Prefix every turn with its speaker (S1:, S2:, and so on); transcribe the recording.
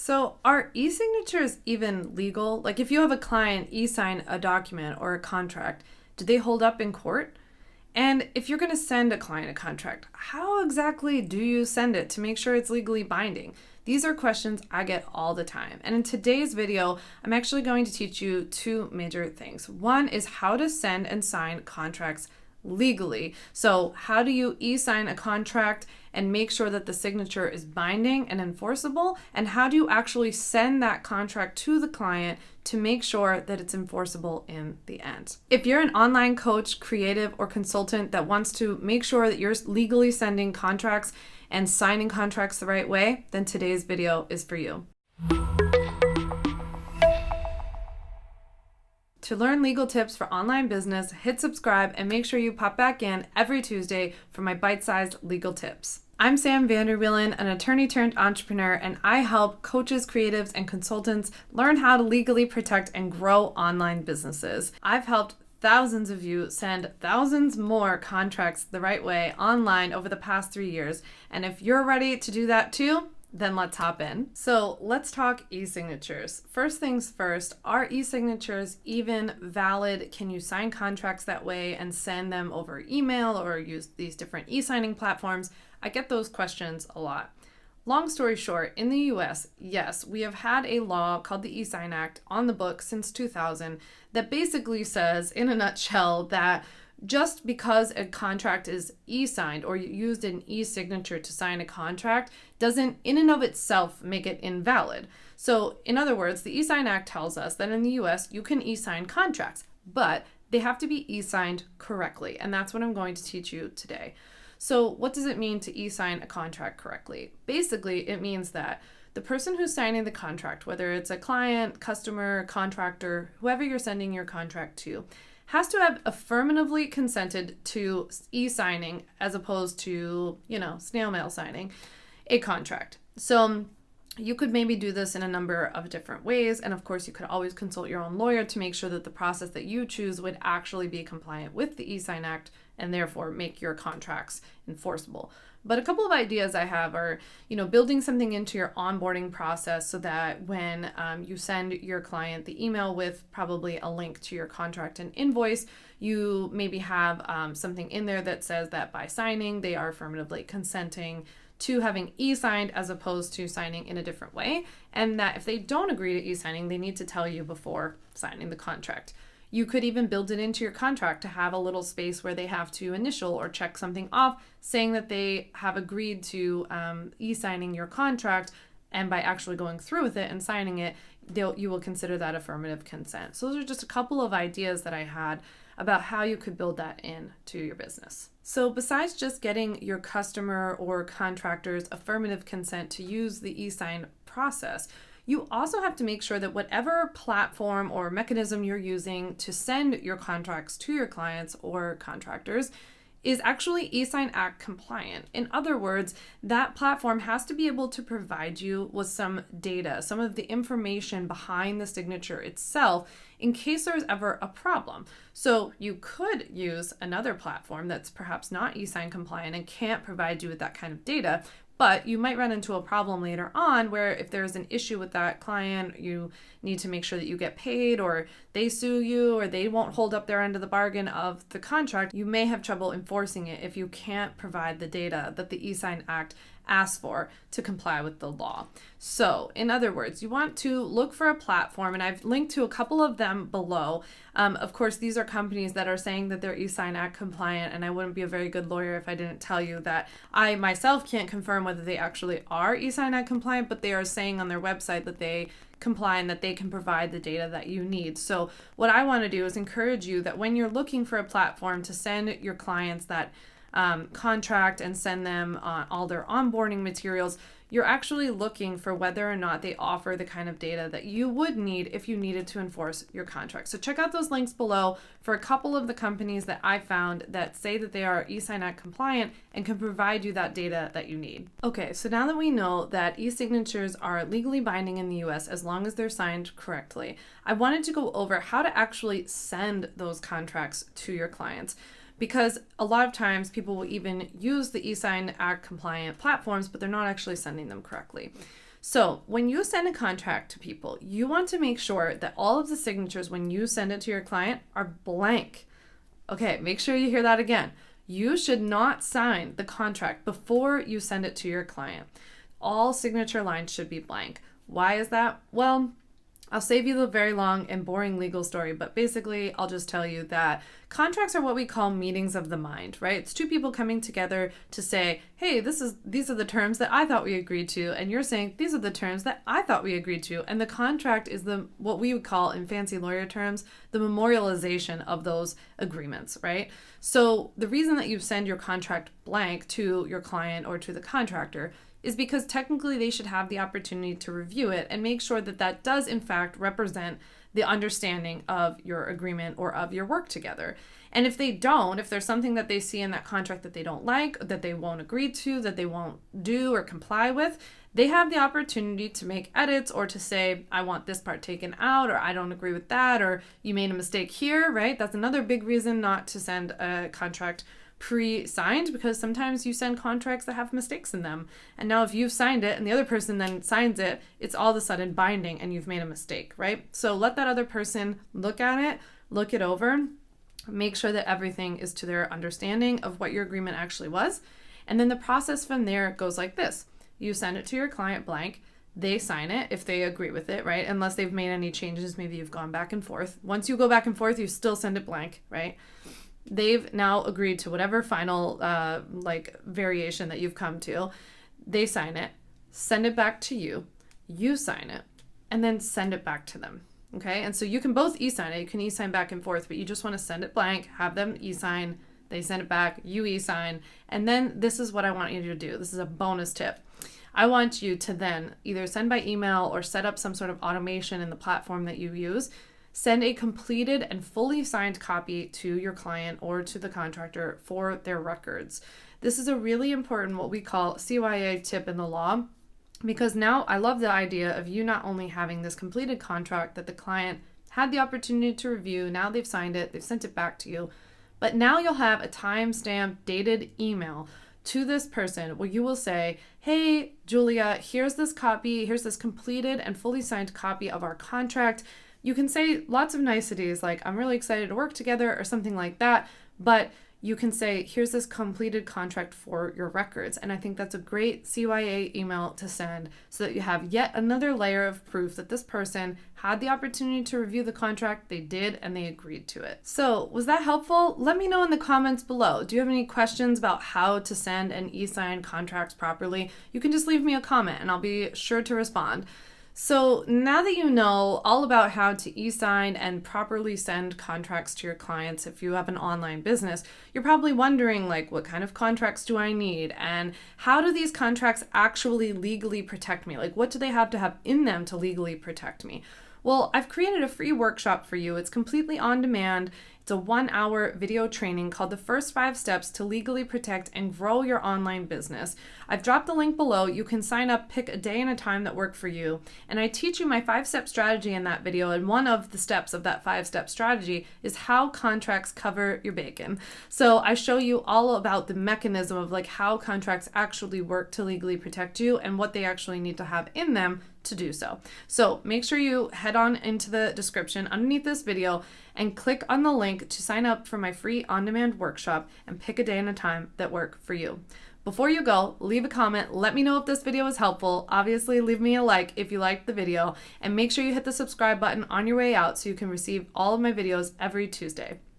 S1: So are e-signatures even legal? Like if you have a client e-sign a document or a contract, do they hold up in court? And if you're going to send a client a contract, how exactly do you send it to make sure it's legally binding? These are questions I get all the time. And in today's video, I'm actually going to teach you two major things. One is how to send and sign contracts legally. So how do you e-sign a contract and make sure that the signature is binding and enforceable? And how do you actually send that contract to the client to make sure that it's enforceable in the end? If you're an online coach, creative, or consultant that wants to make sure that you're legally sending contracts and signing contracts the right way, then today's video is for you. To learn legal tips for online business, hit subscribe and make sure you pop back in every Tuesday for my bite-sized legal tips. I'm Sam Vander Wielen, an attorney turned entrepreneur, and I help coaches, creatives, and consultants learn how to legally protect and grow online businesses. I've helped thousands of you send thousands more contracts the right way online over the past 3 years. And if you're ready to do that too, then let's hop in. So let's talk e-signatures. First things first, are e-signatures even valid? Can you sign contracts that way and send them over email or use these different e-signing platforms? I get those questions a lot. Long story short, in the US, yes, we have had a law called the ESign Act on the books since 2000 that basically says, in a nutshell, that just because a contract is e-signed or you used an e-signature to sign a contract doesn't in and of itself make it invalid. So in other words, the ESign Act tells us that in the US you can e-sign contracts, but they have to be e-signed correctly. And that's what I'm going to teach you today. So what does it mean to e-sign a contract correctly? Basically, it means that the person who's signing the contract, whether it's a client, customer, contractor, whoever you're sending your contract to, has to have affirmatively consented to e-signing as opposed to, snail mail signing a contract. So you could maybe do this in a number of different ways. And of course, you could always consult your own lawyer to make sure that the process that you choose would actually be compliant with the ESign Act and therefore make your contracts enforceable. But a couple of ideas I have are, building something into your onboarding process so that when you send your client the email with probably a link to your contract and invoice, you maybe have something in there that says that by signing, they are affirmatively consenting to having e-signed as opposed to signing in a different way. And that if they don't agree to e-signing, they need to tell you before signing the contract. You could even build it into your contract to have a little space where they have to initial or check something off saying that they have agreed to e-signing your contract, and by actually going through with it and signing it, you will consider that affirmative consent. So those are just a couple of ideas that I had about how you could build that into your business. So besides just getting your customer or contractor's affirmative consent to use the e-sign process, you also have to make sure that whatever platform or mechanism you're using to send your contracts to your clients or contractors is actually ESign Act compliant. In other words, that platform has to be able to provide you with some data, some of the information behind the signature itself in case there's ever a problem. So you could use another platform that's perhaps not ESign compliant and can't provide you with that kind of data, but you might run into a problem later on where if there's an issue with that client, you need to make sure that you get paid, or they sue you, or they won't hold up their end of the bargain of the contract. You may have trouble enforcing it if you can't provide the data that the ESign Act asks for to comply with the law. So in other words, you want to look for a platform, and I've linked to a couple of them below. Of course, these are companies that are saying that they're ESign Act compliant, and I wouldn't be a very good lawyer if I didn't tell you that I myself can't confirm whether they actually are ESign Act compliant, but they are saying on their website that they comply and that they can provide the data that you need. So what I want to do is encourage you that when you're looking for a platform to send your clients that contract and send them all their onboarding materials, you're actually looking for whether or not they offer the kind of data that you would need if you needed to enforce your contract. So check out those links below for a couple of the companies that I found that say that they are ESign Act compliant and can provide you that data that you need. Okay, so now that we know that e-signatures are legally binding in the US as long as they're signed correctly, I wanted to go over how to actually send those contracts to your clients. Because a lot of times people will even use the ESign Act compliant platforms, but they're not actually sending them correctly. So when you send a contract to people, you want to make sure that all of the signatures when you send it to your client are blank. Okay, make sure you hear that again. You should not sign the contract before you send it to your client. All signature lines should be blank. Why is that? Well, I'll save you the very long and boring legal story, but basically I'll just tell you that contracts are what we call meetings of the mind, right? It's two people coming together to say, hey, these are the terms that I thought we agreed to, and you're saying these are the terms that I thought we agreed to, and the contract is what we would call in fancy lawyer terms, the memorialization of those agreements, right? So the reason that you send your contract blank to your client or to the contractor is because technically they should have the opportunity to review it and make sure that that does in fact represent the understanding of your agreement or of your work together. And if they don't, if there's something that they see in that contract that they don't like, that they won't agree to, that they won't do or comply with, they have the opportunity to make edits or to say, I want this part taken out, or I don't agree with that, or you made a mistake here, right? That's another big reason not to send a contract pre-signed, because sometimes you send contracts that have mistakes in them. And now if you've signed it and the other person then signs it, it's all of a sudden binding and you've made a mistake, right? So let that other person look at it, look it over, make sure that everything is to their understanding of what your agreement actually was. And then the process from there goes like this. You send it to your client blank. They sign it if they agree with it, right? Unless they've made any changes, maybe you've gone back and forth. Once you go back and forth, you still send it blank, right? They've now agreed to whatever final variation that you've come to. They sign it, send it back to you, you sign it, and then send it back to them. Okay, and so you can both e-sign it. You can e-sign back and forth, but you just want to send it blank, have them e-sign, they send it back, you e-sign, and then this is what I want you to do. This is a bonus tip. I want you to then either send by email or set up some sort of automation in the platform that you use. Send a completed and fully signed copy to your client or to the contractor for their records. This is a really important, what we call CYA tip in the law, because now I love the idea of you not only having this completed contract that the client had the opportunity to review, now they've signed it, they've sent it back to you, but now you'll have a timestamp dated email to this person where you will say, hey, Julia, here's this copy, here's this completed and fully signed copy of our contract. You can say lots of niceties like, I'm really excited to work together or something like that, but you can say, here's this completed contract for your records. And I think that's a great CYA email to send so that you have yet another layer of proof that this person had the opportunity to review the contract, they did, and they agreed to it. So was that helpful? Let me know in the comments below. Do you have any questions about how to send and e-sign contracts properly? You can just leave me a comment and I'll be sure to respond. So now that you know all about how to e-sign and properly send contracts to your clients if you have an online business, you're probably wondering what kind of contracts do I need? And how do these contracts actually legally protect me? What do they have to have in them to legally protect me? Well, I've created a free workshop for you. It's completely on demand. It's a 1-hour video training called The First 5 Steps to Legally Protect and Grow Your Online Business. I've dropped the link below. You can sign up, pick a day and a time that work for you. And I teach you my 5-step strategy in that video. And one of the steps of that 5-step strategy is how contracts cover your bacon. So I show you all about the mechanism of how contracts actually work to legally protect you and what they actually need to have in them to do so. So make sure you head on into the description underneath this video and click on the link to sign up for my free on-demand workshop and pick a day and a time that work for you. Before you go, leave a comment. Let me know if this video was helpful. Obviously, leave me a like if you liked the video, and make sure you hit the subscribe button on your way out so you can receive all of my videos every Tuesday.